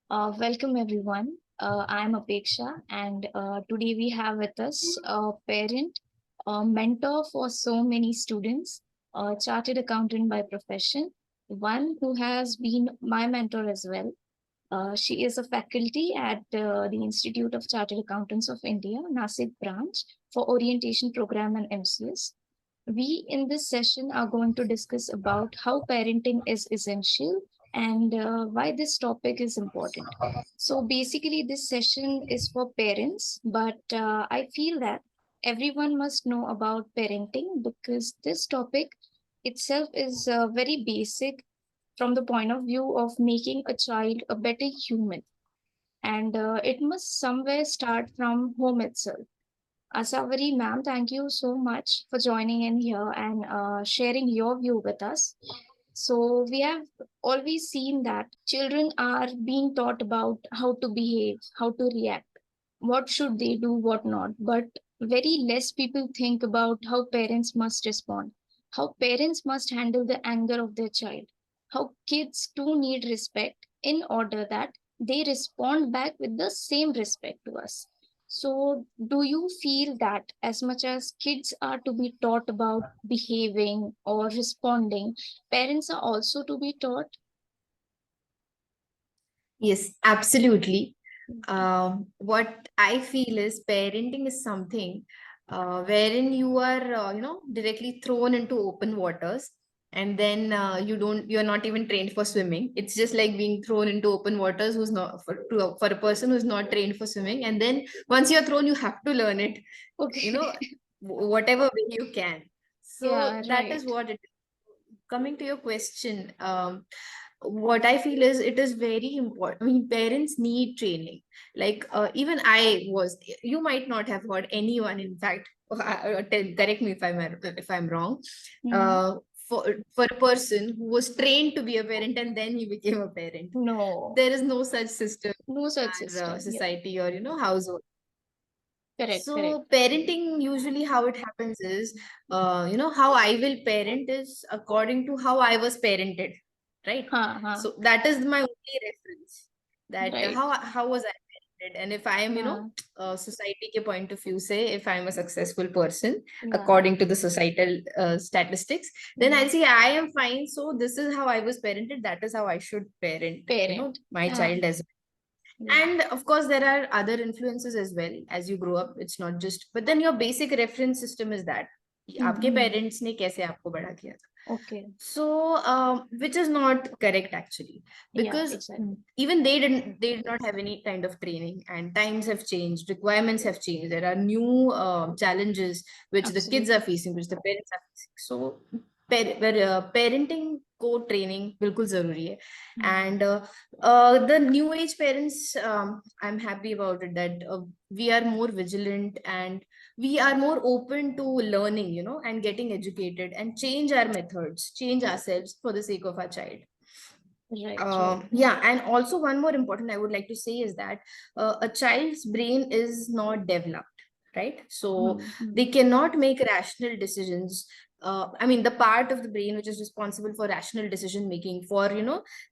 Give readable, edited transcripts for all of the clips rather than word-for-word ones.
Welcome everyone. I'm Apeksha, and today we have with us a parent, a mentor for so many students, a chartered accountant by profession, one who has been my mentor as well. She is a faculty at the Institute of Chartered Accountants of India, Nasik branch, for orientation program and MCS. We in this session are going to discuss about how parenting is essential and why this topic is important. So basically, this session is for parents, but I feel that everyone must know about parenting because this topic itself is very basic from the point of view of making a child a better human. And it must somewhere start from home itself. Asavari ma'am, thank you so much for joining in here and sharing your view with us. So, we have always seen that children are being taught about how to behave, how to react, what should they do, what not. But very less people think about how parents must respond, how parents must handle the anger of their child, how kids too need respect in order that they respond back with the same respect to us. So, do you feel that as much as kids are to be taught about behaving or responding, parents are also to be taught? Yes, absolutely. What I feel is parenting is something wherein you are, directly thrown into open waters, and then you're not even trained for swimming. It's just like being thrown into open waters who's not for a person who's not trained for swimming, and then once you're thrown, you have to learn it, you Okay. know, whatever way you can. So Yeah, that is right. what it is. Coming to your question, what I feel is it is very important. I mean, parents need training. Like even you might not have heard anyone. In fact, correct me if I'm wrong. Hmm. Uh, for a person who was trained to be a parent and then he became a parent, No, there is no such system no in such our system. Yeah, society or household. correct, correct. So parenting, usually how it happens is, how I will parent is according to how I was parented, right? Ha, ha, So that is my only reference. That right. how was I parented, and if I am, Ha, society ke point of view, say if I am a successful person yeah, according to the societal statistics, then yeah. I'll say I am fine. So this is how I was parented. That is how I should parent, Parent. my Yeah, child as yeah. and of course, there are other influences as well as you grow up. It's not just, but then your basic reference system is that आपके Mm-hmm. parents ने कैसे आपको बड़ा किया था. Okay. So, which is not correct actually, Yeah, because exactly. even they did not have any kind of training, and times have changed, requirements have changed. There are new challenges which the kids are Absolutely. facing, which the parents are facing. So, parenting को training बिल्कुल जरूरी है. Mm. And the new age parents, I'm happy about it that we are more vigilant, and we are more open to learning, and getting educated and change our methods, change ourselves for the sake of our child. Right, right. Yeah, and also one more important I would like to say is that a child's brain is not developed, right? So Mm-hmm. they cannot make rational decisions. I mean, the part of the brain which is responsible for rational decision making, for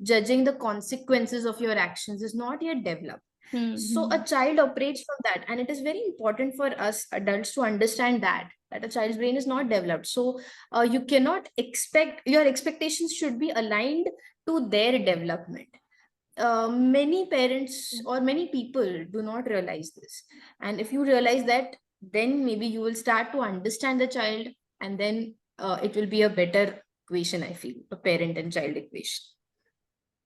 judging the consequences of your actions, is not yet developed. So a Mm-hmm. child operates from that, and it is very important for us adults to understand that a child's brain is not developed. So you cannot expect, your expectations should be aligned to their development. Many parents or many people do not realize this, and if you realize that, then maybe you will start to understand the child, and then it will be a better equation, I feel, a parent and child equation.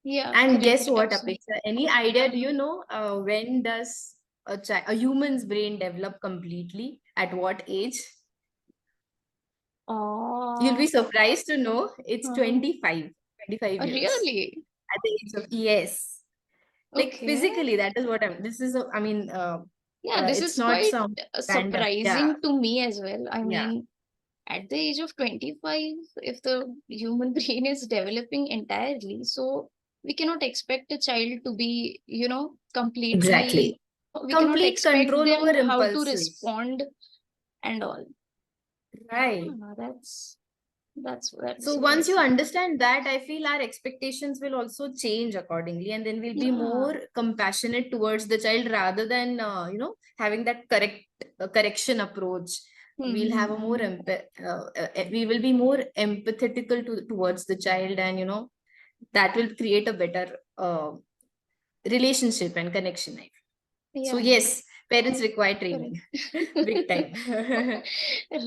Yeah, And guess correct. what, Absolutely. Apeksha? Any idea? Do Uh-huh. you know when does a human's brain develop completely? At what age? You'll be Oh, surprised to know it's uh-huh. 25 years. Really? At the age of, yes, like Okay. physically, that is what this is. I mean, Yeah, this it's is not quite some random. Yeah, surprising to me as well. I yeah, mean, at the age of 25, if the human brain is developing entirely, so we cannot expect a child to be, completely, exactly. we cannot Complete expect control over them how to impulses. respond and all. Right. Yeah, that's. That's So what I once you see. understand that, I feel our expectations will also change accordingly, and then we'll be Yeah. more compassionate towards the child rather than having that correction approach. We'll have a more Mm-hmm. we will be more empathetical towards the child, and that will create a better relationship and connection. So Yeah. yes, parents require Correct. training, big time.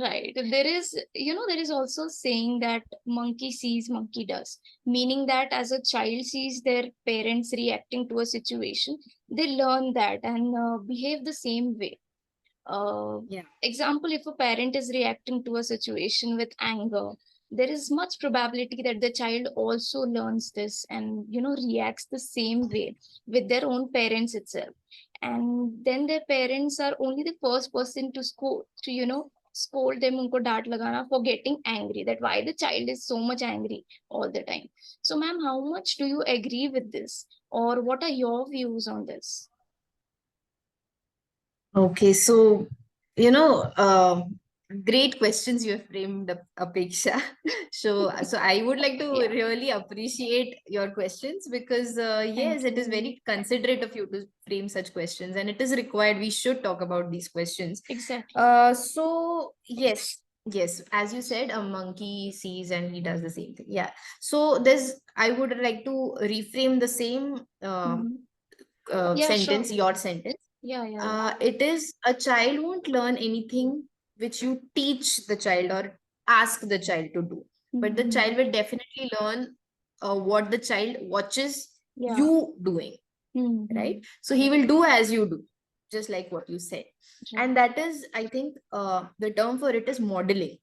Right. There is, there is also saying that monkey sees, monkey does, meaning that as a child sees their parents reacting to a situation, they learn that and behave the same way. Uh, Yeah. Example, if a parent is reacting to a situation with anger, there is much probability that the child also learns this and, reacts the same way with their own parents itself. And then their parents are only the first person to scold, scold them, unko डांट लगाना for getting angry, that why the child is so much angry all the time. So, ma'am, how much do you agree with this? Or what are your views on this? Okay, so great questions you have framed, Apeksha. So I would like to Yeah. really appreciate your questions because Thank yes, it is you. very considerate of you to frame such questions, and it is required. We should talk about these questions. Exactly. So yes, as you said, a monkey sees and he does the same thing. Yeah. So I would like to reframe the same Hmm. Yeah, sure. sentence, your sentence. Yeah, yeah, yeah. It is a child won't learn anything which you teach the child or ask the child to do, but the Mm-hmm. child will definitely learn what the child watches Yeah. you doing, right? Mm-hmm. So he will do as you do, just like what you said. Right. And that is, I think, the term for it is modeling.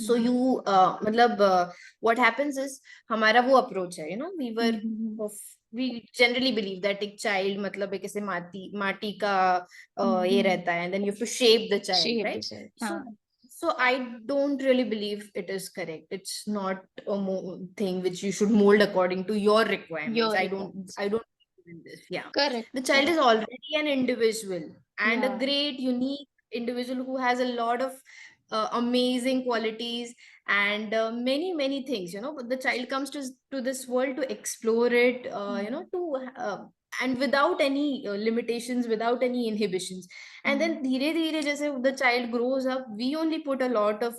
So Mm-hmm. you matlab, what happens is हमारा वो approach है, Mm-hmm. we generally believe that एक child मतलब एक ऐसे माटी का ये Mm-hmm. रहता है, and then you have to shape the child, Shape right? yourself. So I don't really believe it is correct. It's not a thing which you should mold according to your requirements. Your I requirements. don't believe in this. Yeah, Correct. the child is Correct. already an individual and a Yeah. great unique individual who has a lot of amazing qualities and many things, but the child comes to this world to explore it, Mm-hmm. to and without any limitations, without any inhibitions. And then धीरे धीरे जैसे the child grows up, we only put a lot of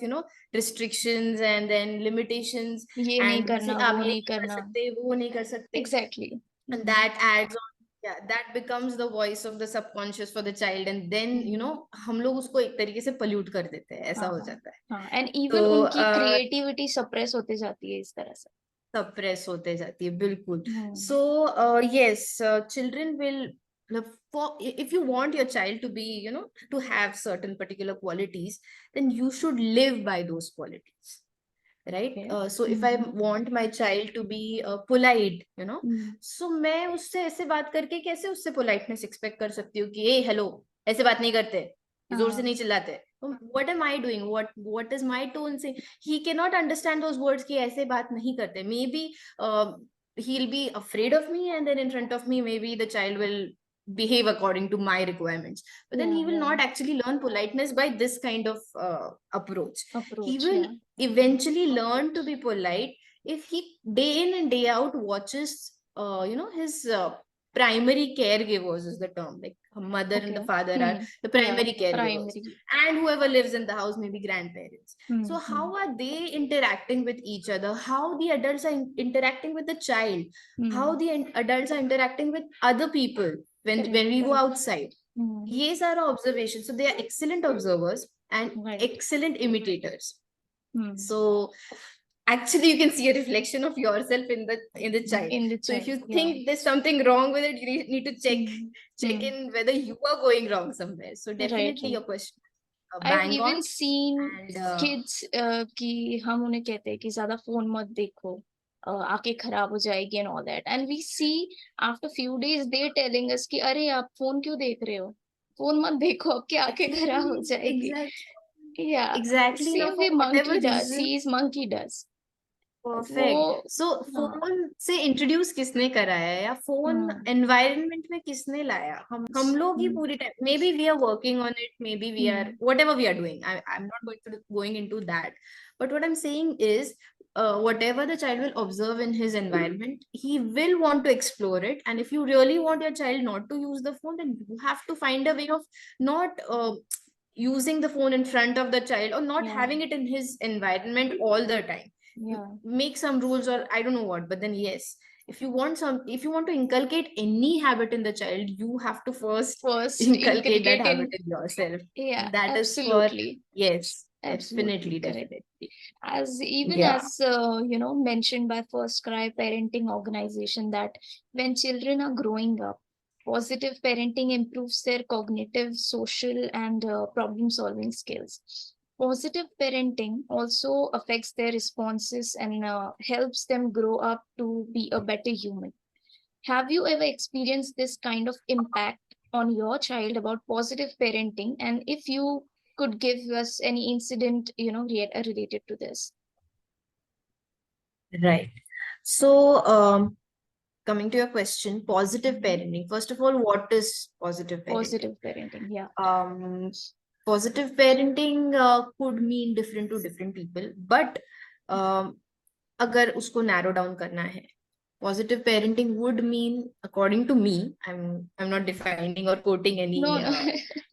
restrictions and then limitations, ये नहीं and we say करना, आप वो ये नहीं नहीं कर करना. सकते, वो नहीं कर सकते, Exactly. and Mm-hmm. that adds on. Yeah, that becomes the voice of the subconscious for the child, and then Mm-hmm. हम लोग उसको एक तरीके से pollute कर देते हैं, ऐसा हाँ, हो हाँ. जाता है. हाँ. And even तो उनकी creativity suppress होते जाती है इस तरह से. सप्रेस होते जाती है, बिल्कुल. Hmm. So yes, children will for if you want your child to be to have certain particular qualities, then you should live by those qualities, right? Okay. So if I Mm-hmm. want my child to be polite, Mm-hmm. so मैं उससे ऐसे बात करके कैसे उससे politeness expect कर सकती हूँ कि ए हेलो, ऐसे बात नहीं करते, जोर से हाँ. नहीं चिल्लाते. What am I doing? What is my tone saying? He cannot understand those words कि ऐसे बात नहीं करते. Maybe he'll be afraid of me, and then in front of me maybe the child will behave according to my requirements, but then Yeah, he will yeah. not actually learn politeness by this kind of approach. He Approach. will Yeah. eventually learn to be polite if he day in and day out watches his primary caregivers, is the term, like a mother and the Okay. father are Hmm. the Yeah. primary caregivers, Primary. and whoever lives in the house, maybe grandparents. So Mm-hmm. how are they interacting with each other, how the adults are interacting with the child, how Hmm. the adults are interacting with other people Correct. when we go Correct. outside. Hmm. These are our observations. So they are excellent observers and Right. excellent imitators. Hmm. So actually you can see a reflection of yourself in the child. In the So if child. you Yeah. think there's something wrong with it, you need to Hmm. check Hmm. in whether you are going wrong somewhere. So Right. definitely Right. your question I've bang even on. seen And kids कि हम उन्हें कहते हैं कि ज्यादा phone मत देखो, आंखें खराब हो जाएगी and all that, and we see after few days they telling us कि अरे आप फोन क्यों देख रहे हो, फोन मत देखो, आपकी आंखें खराब हो exactly, जाएगी. exactly, Yeah. exactly. Now Same for way whatever monkey does, reason, sees monkey does. Perfect. वो सो हाँ, फोन से इंट्रोड्यूस किसने कराया, या फोन हम्म, एनवायरनमेंट में किसने लाया? हम लोग ही हम्म, पूरी time, maybe we are working on it, maybe we are hmm, whatever we are doing, I am not going into that, but what I am saying is whatever the child will observe in his environment, he will want to explore it. And if you really want your child not to use the phone, then you have to find a way of not using the phone in front of the child, or not yeah, having it in his environment all the time. yeah. Make some rules, or I don't know what, but then yes, if you want to inculcate any habit in the child, you have to first First, inculcate that inculcate habit in, in yourself. yeah, That is for, absolutely, yes, absolutely definitely, correct. definitely. As even Yeah. as mentioned by First Cry Parenting Organization, that when children are growing up, positive parenting improves their cognitive, social, and problem solving skills. Positive parenting also affects their responses and helps them grow up to be a better human. Have you ever experienced this kind of impact on your child about positive parenting? And if you could give us any incident, related to this. Right. So, coming to your question, positive Mhm. parenting. First of all, what is positive parenting? Positive parenting, yeah. Um, Positive parenting could mean different to different people, but um, अगर उसको narrow down करना है, positive parenting would mean, according to me, I'm not defining or quoting any No, no.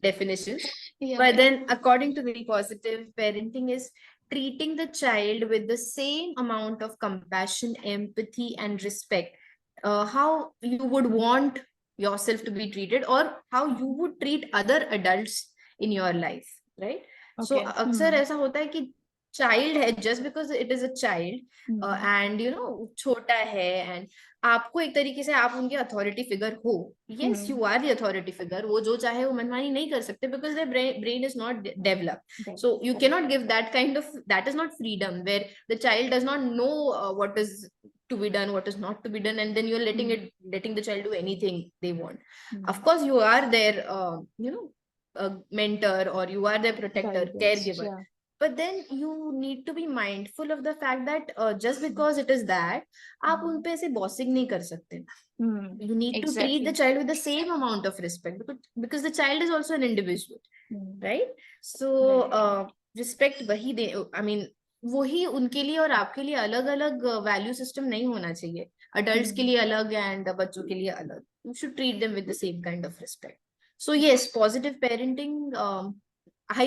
definitions, Yeah, but yeah. then according to me, positive parenting is treating the child with the same amount of compassion, empathy, and respect, how you would want yourself to be treated, or how you Mhm. would treat other adults in your life, right? So Okay. अक्सर ऐसा होता है कि child है, just because it is a child, Hmm. and छोटा है, and आपको एक तरीके से आप उनके अथॉरिटी फिगर हो, yes Hmm. you are the authority figure, वो जो चाहे वो मनमानी नहीं कर सकते, because their brain is not developed. Right. So you Correct. cannot give that kind of, that is not freedom, where the child does not know what is to be done, what is not to be done, and then you're Hmm. letting the child do anything they want. Of Hmm. course you are their mentor, or you are their protector, Guidance. caregiver, Yeah. but then you need to be mindful of the fact that just because it is that, आप उन Hmm. पे ऐसे bossing नहीं कर सकते. Hmm. You need to treat the Exactly. child with the same amount of respect, because the child is also an individual, Hmm. right? So Right. Respect वही दे, I mean वही उनके लिए और आपके लिए अलग अलग वैल्यू सिस्टम नहीं होना चाहिए. अडल्ट्स के Hmm. लिए अलग एंड बच्चों के लिए अलग. You should treat them with the same kind of respect. So yes, positive parenting, I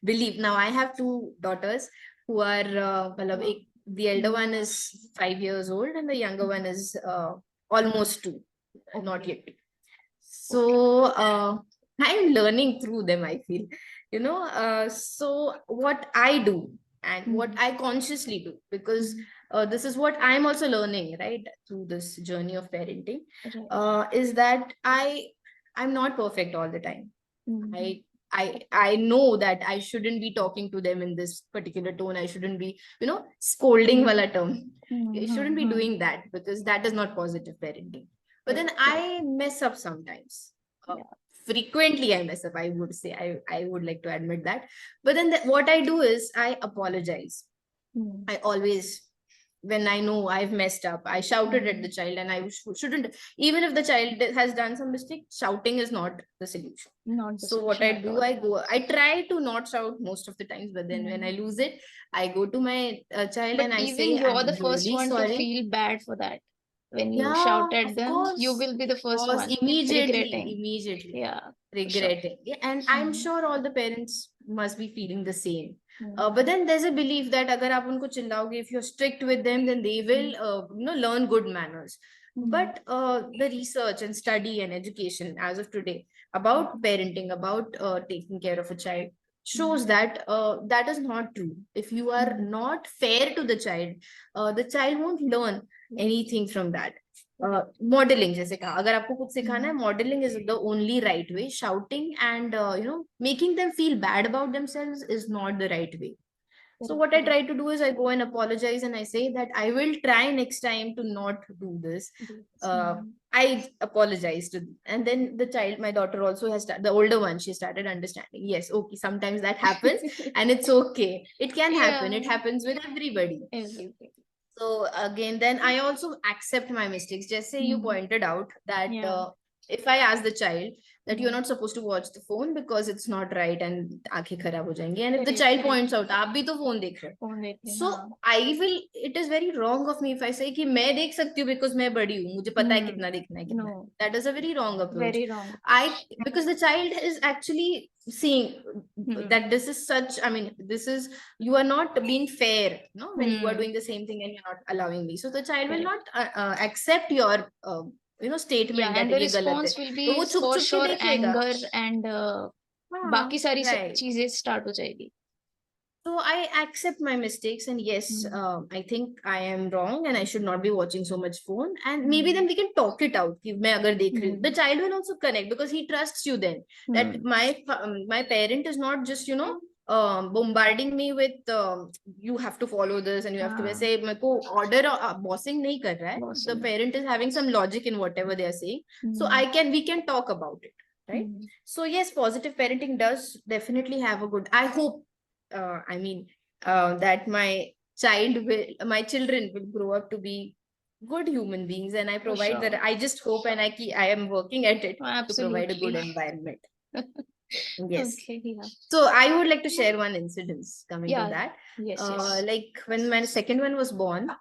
believe, now I have two daughters who are मतलब एक, the elder Hmm. one is 5 years old and the younger Hmm. one is almost two, not Okay. yet two. So Okay. I'm learning through them, I feel. So what I do and what Hmm. I consciously do, because Hmm. this is what I'm also learning, right, through this journey of parenting, Right. is that I'm not perfect all the time. Hmm. I know that I shouldn't be talking to them in this particular tone. I shouldn't be, scolding Hmm. wala term. I Hmm. shouldn't be Hmm. doing that, because that is not positive parenting. But Right. then Correct. I mess up sometimes. Yeah. Frequently I mess up, I would say. I would like to admit that. But then what I do is I apologize. Hmm. I always, when I know I've messed up, I shouted at Hmm. the child, and I shouldn't. Even if the child has done some mistake, shouting is not the solution. Not the So what solution I at do, all. I try to not shout most of the times, but then when I Hmm. lose it, I go to my child But and I even say, you're I'm the first really one to sorry. feel bad for that. When you Yeah, shout at of them, you course. will be the Of first course, one immediately, regretting. immediately Yeah, for sure. regretting. Yeah, and I'm Hmm. sure all the parents must be feeling the same. But Hmm. then there's a belief that अगर आप उनको चिल्लाओगे, if you're strict with them, then they will, Hmm. learn good manners. Hmm. But the research and study and education as of today about Hmm. parenting, about taking care of a child, shows Hmm. that that is not true. If you are Hmm. not fair to the child won't learn anything from that. Correct. Modelling जैसे कहा, अगर आपको कुछ सिखाना है, Hmm. Modelling is the only right way. Shouting and making them feel bad about themselves is not the right way. So Correct. what I Correct. try to do is I go and apologize and I say that I will try next time to not do this. Yes. uh, Hmm. I apologize to them. And then the child, my daughter also has started, the older one, she started understanding, yes, okay, sometimes that happens and it's okay. It can happen, Yeah. it happens with everybody. Everything. So again, then I also accept my mistakes. Just say you pointed out that if I ask the child that you're not supposed to watch the phone because it's not right and आंखें खराब हो जाएंगी, and if the child points out आप भी तो phone देख रहे हो, so I will, it is very wrong of me if I say कि मैं देख सकती हूँ because मैं बड़ी हूँ, मुझे पता है कितना देखना है कितना. That is a very wrong approach. Very wrong. Because the child is actually seeing that this is such, I mean, this is, you are not being fair, no, when you are doing the same thing and you're not allowing me. So the child will not accept your statement that and the ये गलत है. response will तो be वो छुप for छुप के sure देख लेगा. anger and बाकी सारी right. चीजें start हो जाएगी. So I accept my mistakes, and yes, I think I am wrong and I should not be watching so much phone. And maybe then we can talk it out. कि मैं अगर देख रही हूँ, the child will also connect because he trusts you then. That my parent is not just bombarding me with you have to follow this and you have to वैसे मेरे को order bossing नहीं कर रहा है. The parent is having some logic in whatever they are saying. So we can talk about it, right? So yes, positive parenting does definitely have a good. I hope. I mean, that my children will grow up to be good human beings, and I provide that. I just hope, and I am working at it to provide a good environment. Yes. Okay, yeah. So I would like to share one incident coming to that. Yes. Like when my second one was born,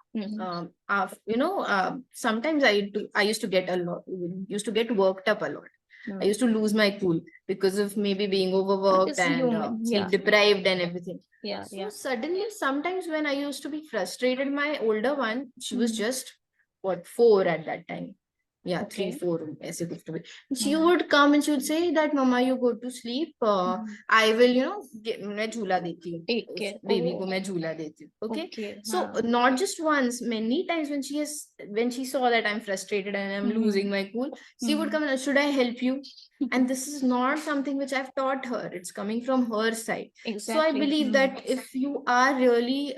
sometimes I used to get worked up a lot. I used to lose my cool because of maybe being overworked and sleep deprived and everything. So suddenly, sometimes when I used to be frustrated, my older one, she was just 4 at that time. Yeah, 3, 4. ऐसे कुछ तो भी. She would come and she would say that, Mama, you go to sleep. I will, मैं झूला देती हूँ. Take care. Baby को मैं झूला देती हूँ. Okay. So not just once, many times when she saw that I'm frustrated and I'm losing my cool, she would come and, should I help you? And this is not something which I've taught her. It's coming from her side. Exactly. So I believe that if you are really,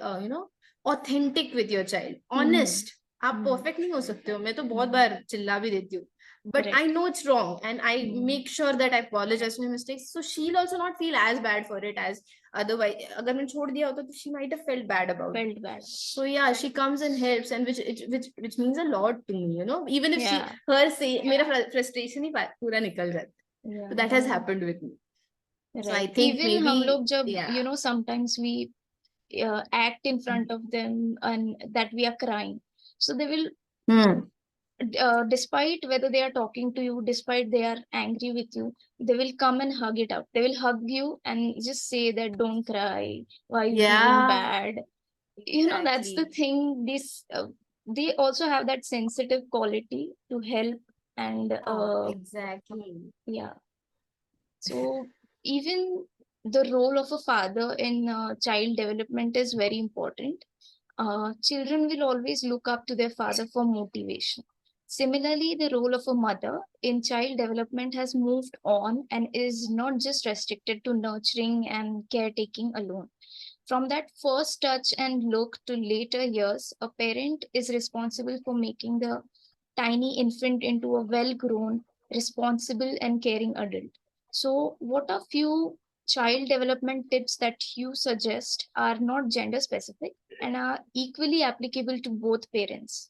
authentic with your child, honest, आप perfect नहीं हो सकते हो. मैं तो बहुत बार चिल्ला भी देती हूँ. But I know it's wrong and I make sure that I apologize for my mistakes. So she'll also not feel as bad for it as otherwise. अगर मैं छोड़ दिया होता तो she might have felt bad about it. So yeah, she comes and helps, and which means a lot to me, even if her say मेरा frustration ही पूरा निकल जाता. So that has happened with me. So I think even maybe हम लोग जब sometimes we act in front of them and that we are crying, so they will despite whether they are talking to you, despite they are angry with you, they will come and hug it out. They will hug you and just say that don't cry, why are you feeling bad. That's the thing. They also have that sensitive quality to help and exactly. Yeah. So even the role of a father in child development is very important. Children will always look up to their father for motivation. Similarly, the role of a mother in child development has moved on and is not just restricted to nurturing and caretaking alone. From that first touch and look to later years, a parent is responsible for making the tiny infant into a well grown, responsible, and caring adult. So, what are few child development tips that you suggest are not gender specific and are equally applicable to both parents?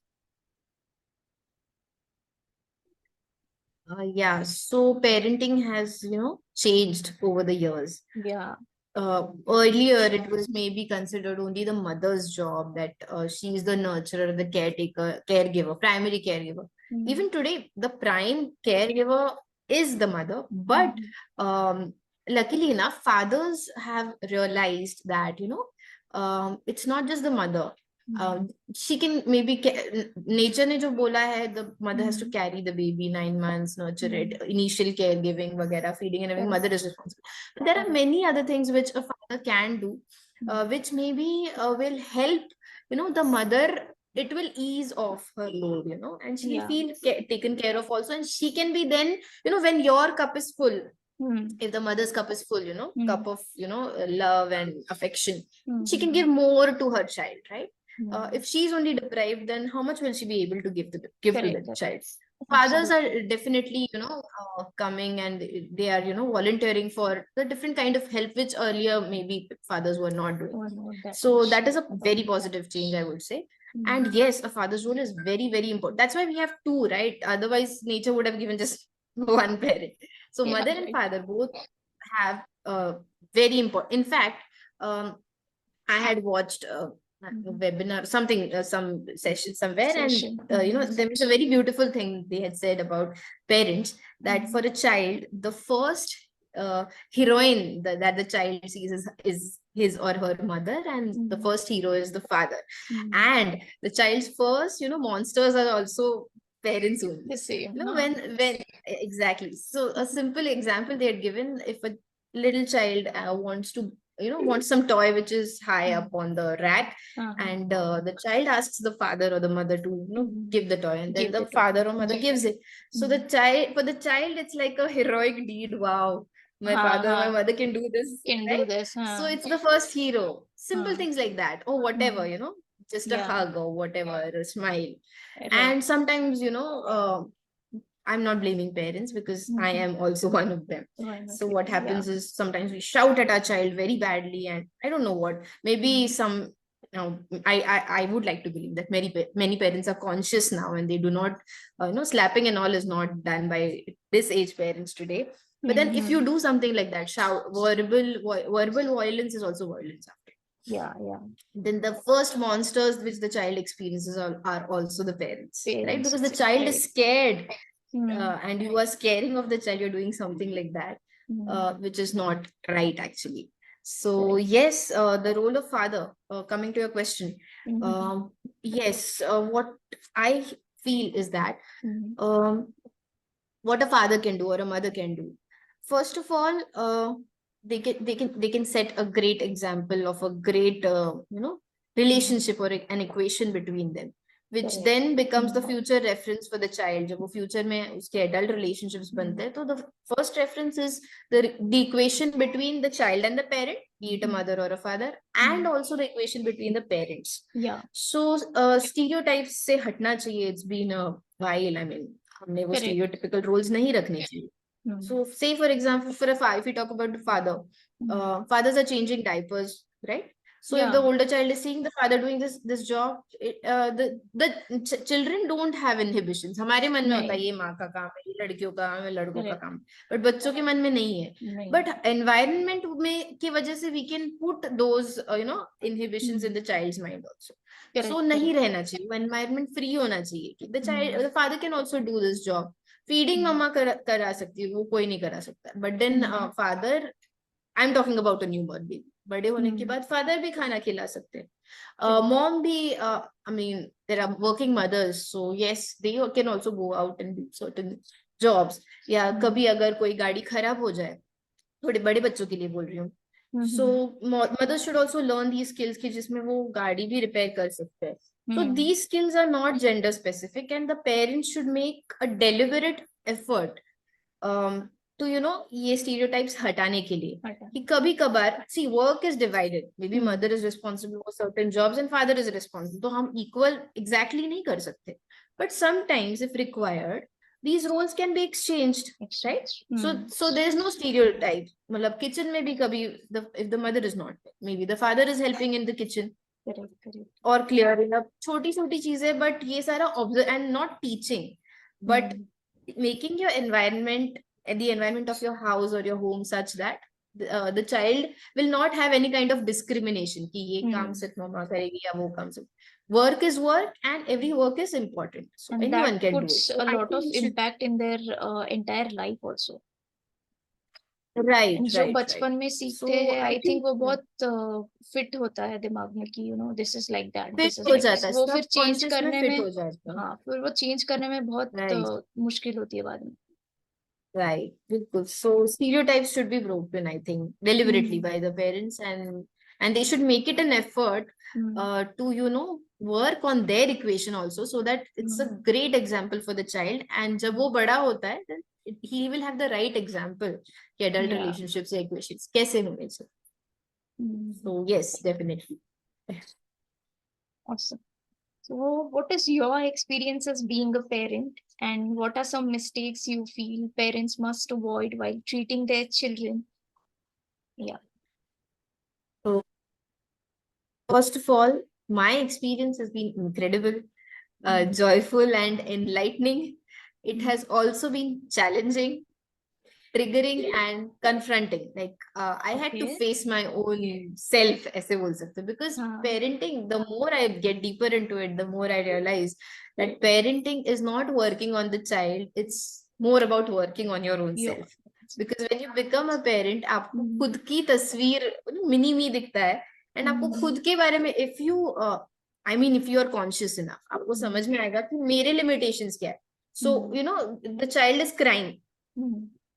Yeah, so parenting has, changed over the years. Yeah. Earlier, it was maybe considered only the mother's job, that she's the nurturer, the caretaker, caregiver, primary caregiver. Even today, the prime caregiver is the mother, but luckily enough, fathers have realized that, it's not just the mother. She can maybe nature ने जो बोला है, the mother has to carry the baby 9 months, nurture it, initial caregiving वगैरह, feeding and everything, mother is responsible. But there are many other things which a father can do, which maybe will help, the mother. It will ease off her load, and she'll feel taken care of also, and she can be then, when your cup is full. If the mother's cup is full, cup of, love and affection, she can give more to her child, right? If she's only deprived, then how much will she be able to give to the child? Fathers are definitely, coming and they are, volunteering for the different kind of help, which earlier maybe fathers were not doing. So that is a very positive change, I would say. And yes, a father's role is very, very important. That's why we have two, right? Otherwise, nature would have given just one parent. So Yeah, mother and right. father both have very important. In fact, um, I had watched a webinar, something, some session somewhere, and Session. there was a very beautiful thing they had said about parents, that for a child, the first heroine that the child sees is his or her mother, and the first hero is the father. And the child's first, monsters are also parents only. The same. When exactly. So a simple example they had given: if a little child wants to wants some toy which is high up on the rack, and the child asks the father or the mother to give the toy, and then Give the the toy. father or mother gives it. So the child, for the child, it's like a heroic deed. Wow, my father, my mother can do this, Can do right? this. So it's the first hero. Simple Huh. things like that, or whatever, just a Yeah. hug or whatever, a smile. Right. And sometimes, I'm not blaming parents, because I am also one of them. So what happens is sometimes we shout at our child very badly, and I don't know what. Maybe some, I would like to believe that many parents are conscious now, and they do not, slapping and all is not done by this age parents today. But then if you do something like that, verbal violence is also violence after. Yeah, yeah. Then the first monsters which the child experiences are also the parents, right? Parents, Because the it's child right. is scared, and you are scaring of the child, you're doing something like that, which is not right actually. So yes, the role of father, coming to your question, yes, what I feel is that, um, what a father can do or a mother can do, first of all, they can set a great example of a great relationship or an equation between them, which then becomes the future reference for the child. जब वो future में उसके adult relationships बनते हैं, तो the first reference is the equation between the child and the parent, be it a mother or a father, and also the equation between the parents. Yeah. So stereotypes से हटना चाहिए. It's been a while. I mean, हमने वो stereotypical roles नहीं रखने चाहिए. So say for example, if we talk about the father, fathers are changing diapers, right? So if the older child is seeing the father doing this job, the children don't have inhibitions. हमारे मन में होता है ये माँ का काम है, ये लड़कियों का काम है, लड़कों का काम, but बच्चों के मन में नहीं है. But environment में की वजह से we can put those inhibitions in the child's mind also. So नहीं रहना चाहिए, वो environment free होना चाहिए कि the father can also do this job. Feeding मम्मा करा सकती है, वो कोई नहीं करा सकता. But then father, I am talking about a newborn baby, बड़े होने के बाद फादर भी खाना खिला सकते हैं. मॉम भी, I mean there are working mothers, so yes they can also go out and do certain jobs. या कभी अगर कोई गाड़ी खराब हो जाए, थोड़े बड़े बच्चों के लिए बोल रही हूँ, so mothers should also learn these skills कि जिसमें वो गाड़ी भी रिपेयर कर सकते हैं. So these skills are not gender specific, and the parents should make a deliberate effort to ये stereotypes हटाने के लिए. कि कभी कभार, see, work is divided, maybe mother is responsible for certain jobs and father is responsible, तो हम equal exactly नहीं कर सकते, but sometimes if required these roles can be exchanged, right? So there is no stereotype. मतलब kitchen में भी कभी, if the mother is not, maybe the father is helping in the kitchen. Correct. Or clearing up छोटी छोटी चीजें, but ये सारा observe and not teaching, but making your environment, the environment of your house or your home, such that the child will not have any kind of discrimination कि ये काम सिर्फ मम्मा करेगी या वो काम सिर्फ. Work is work, and every work is important, so And anyone that can do it. puts So a I lot think of we should, impact in their entire life also. right, And जो right, right. बचपन में सीखते So हैं, I I think think वो बहुत fit होता है दिमाग में कि this is like that, this fit is हो लाइक दिस. जाता है, वो फिर चेंज subconscious में करने fit में, हो जाता है. हाँ, फिर वो चेंज करने में बहुत Right. मुश्किल होती है बाद में. Right, बिल्कुल. So stereotypes should be broken, I think, deliberately by the parents, and they should make it an effort to work on their equation also, so that it's a great example for the child. And जब वो बड़ा होता है, then he will have the right example कि adult Yeah. relationships या equations कैसे होने चाहिए. So yes, definitely. Awesome. So what is your experience as being a parent, and what are some mistakes you feel parents must avoid while treating their children? Yeah. So first of all, my experience has been incredible, joyful and enlightening. It has also been challenging, triggering and confronting. Like I had to Okay. face my own self, ऐसे बोल सकते हैं, because हाँ. parenting, the more I get deeper into it, the more I realize that parenting is not working on the child, it's more about working on your own yo. self. Because when you become a parent, आपको हम्म. खुद की तस्वीर mini मी दिखता है, and आपको खुद के बारे में, if you I mean if you are conscious enough, आपको समझ में आएगा कि मेरे limitations क्या है. So you know, the child is crying.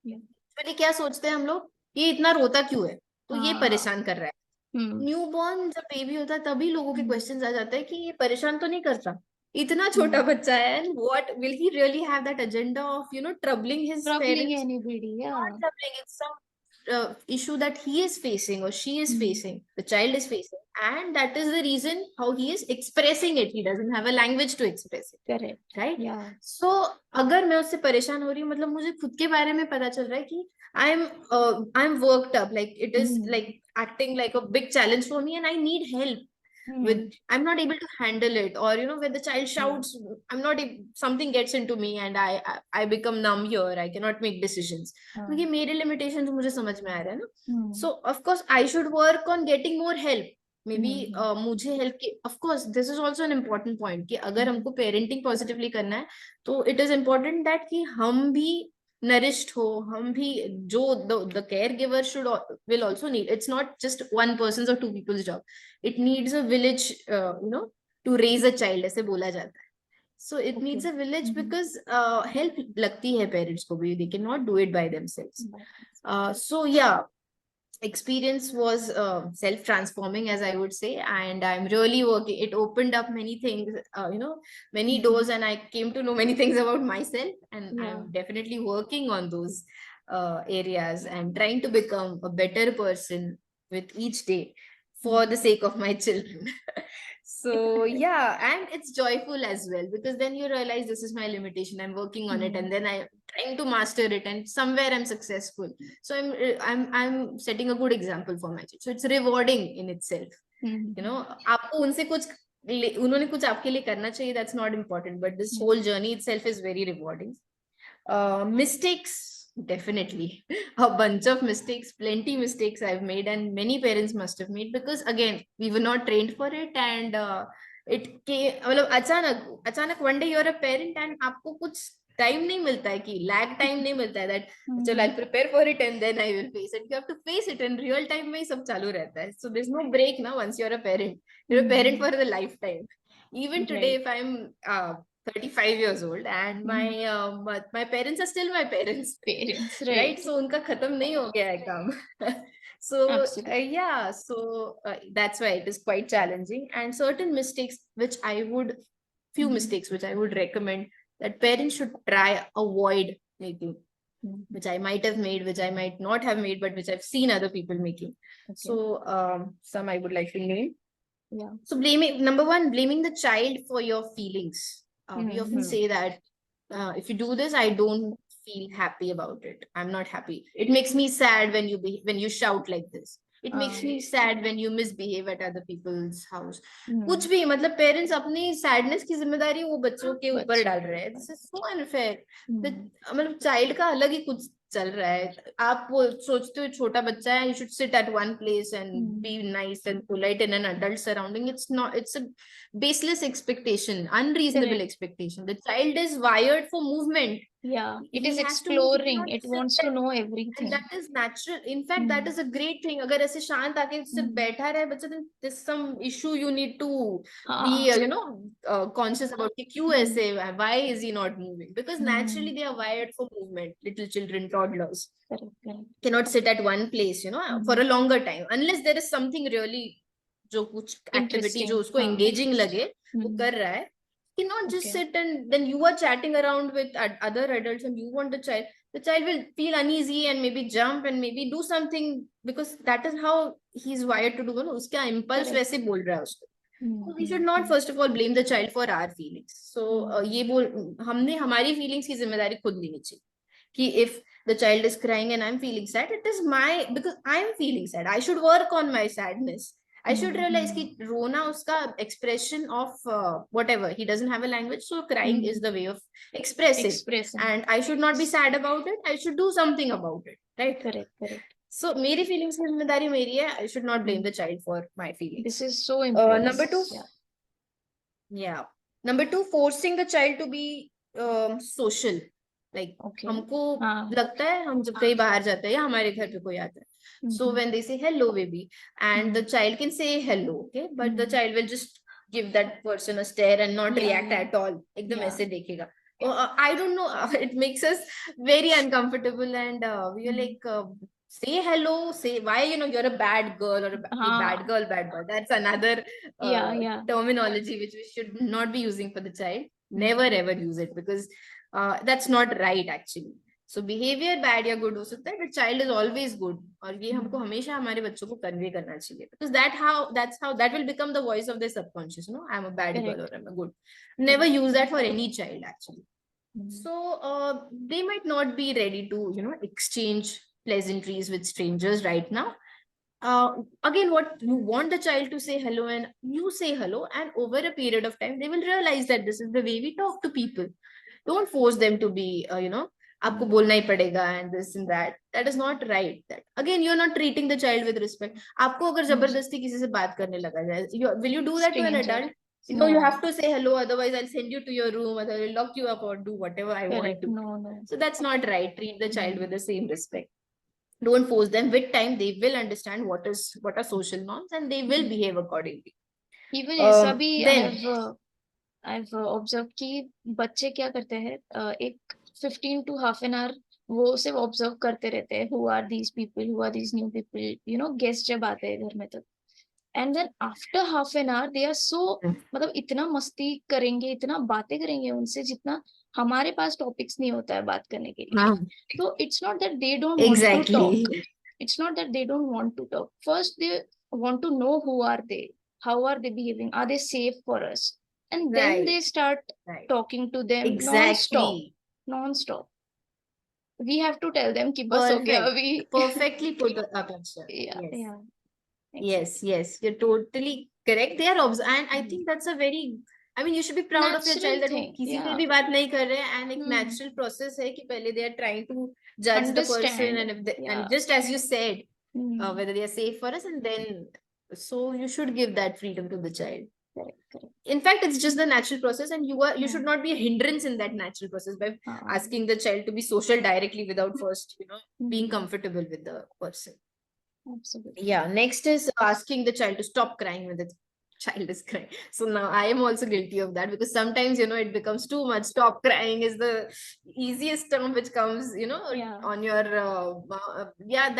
Yeah. Actually क्या सोचते हैं हम लोग, ये इतना रोता क्यों है, तो ये हाँ. परेशान कर रहा है. न्यूबॉर्न जब बेबी होता है तभी लोगों के क्वेश्चंस आ जाते हैं कि ये परेशान तो नहीं करता, इतना छोटा बच्चा है, and what will he really have that agenda of troubling his Troubling parents. anybody, Not yeah. troubling, it's some issue that he is facing or she is facing, the child is facing, and that is the reason how he is expressing it. He doesn't have a language to express it. Correct. Right? Yeah. So अगर मैं उससे परेशान हो रही हूँ, मतलब मुझे खुद के बारे में पता चल रहा है कि I'm worked up, like it is like acting like a big challenge for me and I need help with, I'm not able to handle it, or when the child shouts, I'm not something gets into me and I become numb here, I cannot make decisions. तो ये मेरे limitations मुझे समझ में आ रहा है ना. So of course I should work on getting more help. Maybe मुझे हेल्प की, of course this is also an important point, कि अगर हमको पेरेंटिंग पॉजिटिवली करना है तो इट इज इम्पोर्टेंट दैट कि हम भी nourished ho, हम भी, जो the caregiver should will also need, it's not just one person's or two people's job, it needs a village, to raise a child, ऐसे बोला जाता है. So it needs a village because help लगती है parents को भी, they cannot do it by themselves. So yeah, experience was self-transforming, as I would say, and I'm really working, it opened up many things, many doors, and I came to know many things about myself, and I'm definitely working on those areas and trying to become a better person with each day for the sake of my children. So yeah, and it's joyful as well, because then you realize this is my limitation, I'm working on it, and then I'm trying to master it, and somewhere I'm successful. So I'm setting a good example for my child, so it's rewarding in itself. आपको उनसे कुछ, उन्होंने कुछ आपके लिए करना चाहिए, that's not important, but this whole journey itself is very rewarding. Mistakes, definitely. A bunch of mistakes, plenty mistakes I've made, and many parents must have made, because again, we were not trained for it, and it came, मतलब अचानक one day you're a parent and आपको कुछ time नहीं मिलता है, कि lag time नहीं मिलता है, दैट चलो I prepare for it and then I will face it. You have to face it in real time में ही सब चालू रहता है. So there is no break ना, once you are a parent, you're a parent for the lifetime. Even today, if I'm 35 years old and my parents are still my parents. Parents, Right? right. So उनका खत्म नहीं हो गया है काम. So Absolutely. yeah, so that's why it is quite challenging, and certain mistakes which I would, few mistakes which I would recommend that parents should try avoid making, which I might have made, which I might not have made, but which I've seen other people making. So some I would like to name. Yeah. So blaming, number one, blaming the child for your feelings. We often say that if you do this, I don't feel happy about it. I'm not happy. It makes me sad when when you shout like this. It makes me sad when you misbehave at other people's house. कुछ भी, मतलब parents अपनी sadness की जिम्मेदारी वो बच्चों के ऊपर डाल रहे हैं. This is so unfair. मतलब चाइल्ड का अलग ही कुछ चल रहा है. आप वो सोचते हो छोटा बच्चा है, you should sit at one place and be nice and polite in an adult surrounding. It's not, it's a baseless expectation, unreasonable expectation. The child is wired for movement. Yeah, it He is has to move, he exploring, cannot it sit wants to there. know And everything. that is natural. In fact, that is a great thing. अगर ऐसे शांत आके सिर्फ बैठा रहे बच्चा, then there's some issue you need to be, conscious about कि क्यों ऐसे, why is he not moving? Because naturally they are wired for movement. Little children, toddlers cannot sit at one place, for a longer time, unless there is something really, जो कुछ activity जो उसको engaging लगे, वो कर रहा है. Cannot just sit and then you are chatting around with other adults and you want the child will feel uneasy and maybe jump and maybe do something, because that is how he's wired to do. उसका impulse वैसे बोल रहा है उसको. So we should not first of all blame the child for our feelings. So ये हमने हमारी feelings की जिम्मेदारी खुद लेनी चाहिए, कि if the child is crying and I'm feeling sad, it is my, because I'm feeling sad, I should work on my sadness. I should realize कि रोना उसका expression of whatever. He doesn't have a language, so crying is the way of expressing. Expressing. And I should not be sad about it. I should do something about it, right? Correct, correct. So मेरी feelings की जिम्मेदारी मेरी है. I should not blame the child for my feelings. This is so important. Number two, yeah. Number two, forcing the child to be social. Like Okay. हमको लगता है हम जब कहीं बाहर जाते हैं या हमारे घर पे कोई आता है, so when they say hello baby, and the child can say hello, okay, but the child will just give that person a stare and not react at all. एकदम ऐसे देखेगा. I don't know. It makes us very uncomfortable, and we are like, say hello, say why, you're a bad girl or a bad girl, bad boy. That's another terminology which we should not be using for the child. Never ever use it, because that's not right actually. So behavior bad या good हो सकता है, but child is always good. और ये हमको हमेशा हमारे बच्चों को convey करना चाहिए, because that's how that will become the voice of their subconscious. I'm a bad girl or I'm a good. Never use that for any child actually. So they might not be ready to exchange pleasantries with strangers right now. Again, what you want the child to say hello, and you say hello, and over a period of time they will realize that this is the way we talk to people. Don't force them to be आपको बोलना ही पड़ेगा and this and that. That is not right. That again, you're not treating the child with respect. आपको अगर जबरदस्ती किसी से बात करने लगा जाए, will you do that to an adult? No, you have to say hello, otherwise I'll send you to your room, otherwise I'll lock you up or do whatever I want to. No. So that's not right. Treat the child with the same respect. Don't force them. With time, they will understand what are social norms, and they will behave accordingly. Even ऐसा भी I've observed कि बच्चे क्या करते हैं, एक 15 to half an hour वो सिर्फ ऑब्जर्व करते रहते हैं, who are these people, who are these new people, guest जब आते हैं घर में तक. And then after half an hour they are so, मतलब इतना मस्ती करेंगे, इतना बातें करेंगे उनसे जितना हमारे पास टॉपिक्स नहीं होता है बात करने के लिए. तो it's not that they don't want to talk, it's not that they don't want to talk. First they want to know who are they, how are they behaving, are they safe for us, and then they start talking to them non-stop. We have to tell them कि बस हो गया अभी. Perfectly put up, yes, you're totally correct. They are and I think that's a very, I mean, you should be proud of your child that वो किसी से भी बात नहीं कर रहे हैं, and एक natural process है कि पहले they are trying to judge the person, and if they, and just as you said, whether they are safe for us, and then so you should give that freedom to the child. Correct. In fact, it's just the natural process, and you should not be a hindrance in that natural process by asking the child to be social directly without first being comfortable with the person. Absolutely. Yeah. Next is asking the child to stop crying when the child is crying. So now I am also guilty of that, because sometimes it becomes too much. Stop crying is the easiest term which comes on your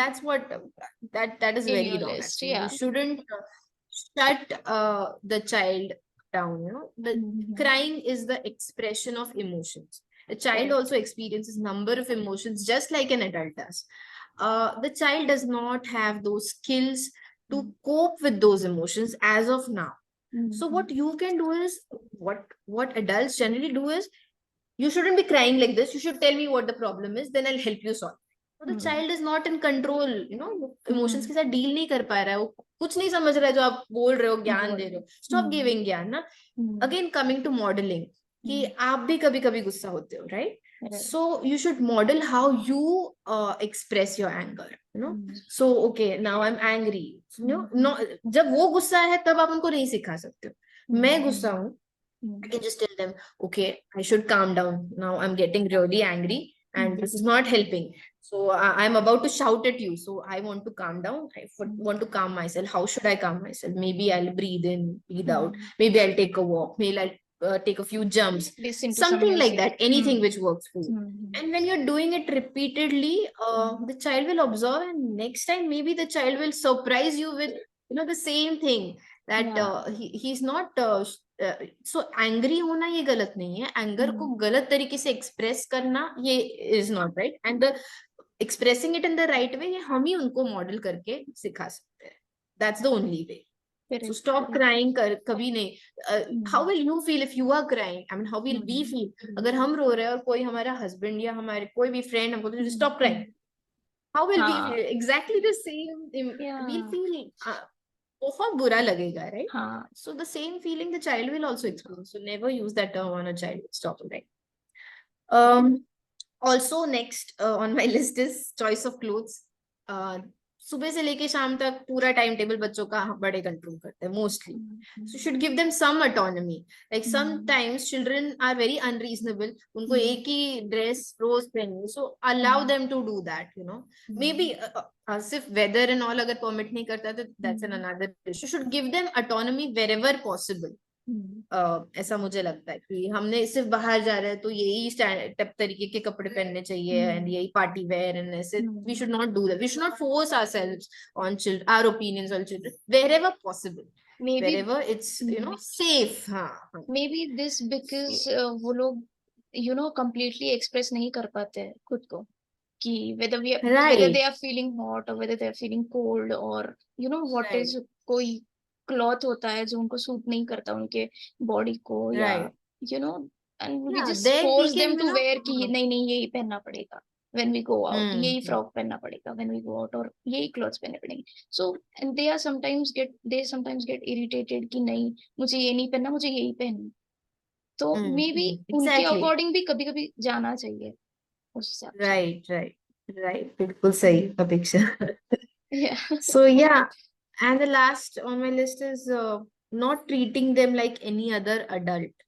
that's what that is very wrong. You shouldn't shut the child down. The crying is the expression of emotions. A child also experiences number of emotions just like an adult does. The child does not have those skills to cope with those emotions as of now. So what you can do is, what adults generally do is, you shouldn't be crying like this. You should tell me what the problem is, then I'll help you solve. So the child is not in control, emotions के साथ deal नहीं कर पा रहा है, वो कुछ नहीं समझ रहा है जो आप बोल रहे हो, ज्ञान दे रहे हो. Stop giving ज्ञान ना. Again, coming to modeling, कि आप भी कभी कभी गुस्सा होते हो, right? So you should model how you express your anger. So okay, now I'm angry. No, जब वो गुस्सा है तब आप उनको नहीं सिखा सकते हो. मैं गुस्सा हूँ, I can just tell them, okay, I should calm down. Now I'm getting really angry, and this is not helping. So I'm about to shout at you. So I want to calm down. I want to calm myself. How should I calm myself? Maybe I'll breathe in, breathe out. Maybe I'll take a walk. Maybe I'll take a few jumps. Something like that. Anything which works for you. And when you're doing it repeatedly, the child will observe, and next time maybe the child will surprise you with the same thing. That he's not so angry होना ये गलत नहीं है. Anger को गलत तरीके से express करना ये is not right, and the expressing it in the right way ये हम ही उनको मॉडल करके सिखा सकते हैं. That's the only way. So stop crying कभी नहीं. How will you feel if you are crying? I mean, how will we feel? अगर हम रो रहे हैं और कोई हमारा husband या हमारे कोई भी friend हमको तो stop crying, how will we feel? Exactly the same. We'll feel बहुत बुरा लगेगा, right? हाँ. So the same feeling the child will also experience. So never use that term on a child. Stop it, right? Also next on my list is choice of clothes. सुबह से लेके शाम तक पूरा टाइम टेबल बच्चों का बड़े control करते हैं mostly. So should give them some autonomy. Like sometimes children are very unreasonable. उनको एक ही ड्रेस रोज पहननी. So allow them to do that, you know. Maybe सिर्फ weather and all अगर permit नहीं करता तो that's an another issue. Should give them autonomy wherever possible. ऐसा मुझे लगता है कि हमने सिर्फ बाहर जा रहे हैं तो यही टाइप तरीके के कपड़े पहनने चाहिए एंड यही पार्टी वेयर एंड ऐसे we should not do that. We should not force ourselves on children, our opinions on children wherever possible, Maybe wherever it's you know safe. हाँ. maybe this because वो लोग completely express नहीं कर पाते हैं खुद को कि whether they Right. are feeling hot or whether they are feeling cold or what is Right. कोई क्लॉथ होता है जो उनको सूट नहीं करता उनके बॉडी को या Right. You know and we Yeah, just then we force can them to wear कि हाँ. नहीं नहीं यही पहनना पड़ेगा when we go out, हम्म. यही फ्रॉक पहनना पड़ेगा when we go out, और यही क्लॉथ्स पहनने पड़ेंगे. So and they sometimes get irritated कि नहीं मुझे ये नहीं पहनना, मुझे यही पहनना. तो मे बी उनके Exactly. अकॉर्डिंग भी कभी कभी जाना चाहिए उस हिसाब से. Right. Right. Right. बिल्कुल सही अपेक्षा. Yeah. So yeah, and the last on my list is not treating them like any other adult,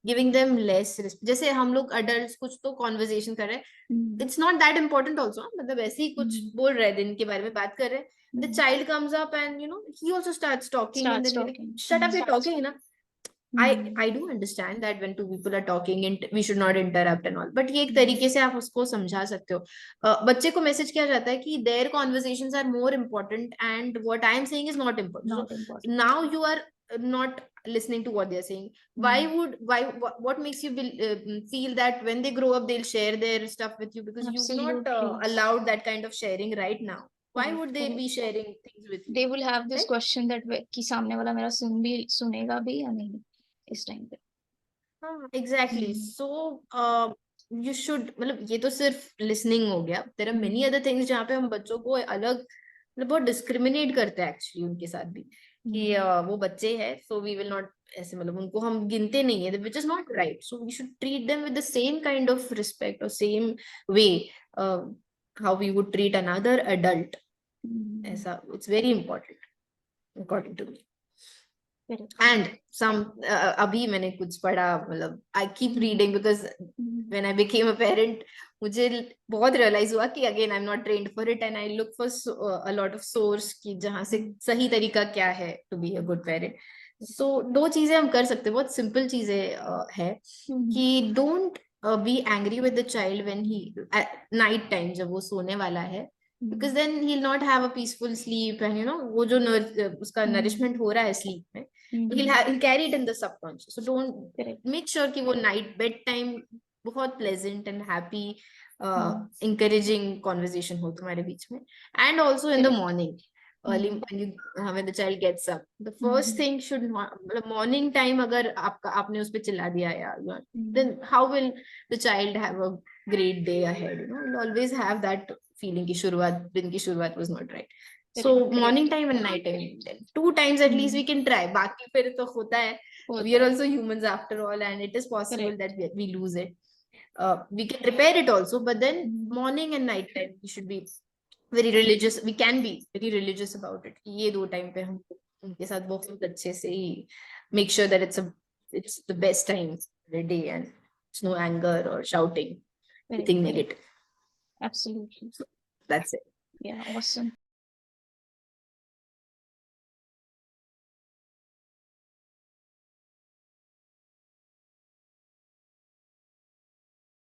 giving them less respect. जैसे हम लोग adults कुछ तो conversation कर रहे हैं, it's not that important also. मतलब ऐसे ही कुछ बोल रहे हैं दिन के बारे में बात कर रहे हैं. The child comes up and he also starts talking and then you're like, shut up, you're talking, ना. I do understand that when two people are talking and we should not interrupt and all, but ये एक तरीके से आप उसको समझा सकते हो. बच्चे को मैसेज किया जाता है कि their conversations are more important and what I am saying is not important. Not So important. now you are not listening to what they're saying. What makes you feel that when they grow up they'll share their stuff with you, because you've not Absolutely. allowed that kind of sharing right now. Why Correct, would they correct. be sharing things with you, They will have this right? question that कि सामने वाला मेरा सुनेगा भी या नहीं इस time पे. Exactly. So you should, मतलब ये तो सिर्फ listening हो गया. There are many other things जहाँ पे हम बच्चों को अलग मतलब बहुत discriminate करते हैं actually उनके साथ भी कि वो बच्चे हैं so we will not ऐसे मतलब उनको हम गिनते नहीं है, which is not right. So we should treat them with the same kind of respect or same way how we would treat another adult. ऐसा it's very important according to me. And some अभी मैंने कुछ पढ़ा, मतलब I keep reading because when I became a parent मुझे बहुत realize हुआ कि again I'm not trained for it and I look for a lot of source कि जहाँ से सही तरीका क्या है to be a good parent. So दो चीजें हम कर सकते हैं, बहुत simple चीजें है कि don't be angry with the child when he at night time जब वो सोने वाला है, because then he'll not have a peaceful sleep and वो जो उसका nourishment हो रहा है sleep में he'll carry it in the subconscious. So don't make sure कि वो night bedtime बहुत pleasant and happy encouraging conversation हो तुम्हारे बीच में. And also in the morning early when the child gets up, the first thing should not, मतलब morning time अगर आपने उस पे चिल्ला दिया यार, then how will the child have a great day ahead? You'll always have that feeling कि दिन की शुरुआत was not right. So morning time and night time, 2 times at least we can try. बाकी फिर तो होता है. We are also humans after all, and it is possible that we lose it. We can repair it also, but then morning and night time we should be very religious. We can be very religious about it. ये दो time पे हम उनके साथ बहुत अच्छे से ही make sure that it's the best time of the day and it's no anger or shouting, anything negative. Absolutely. So that's it. Yeah, awesome.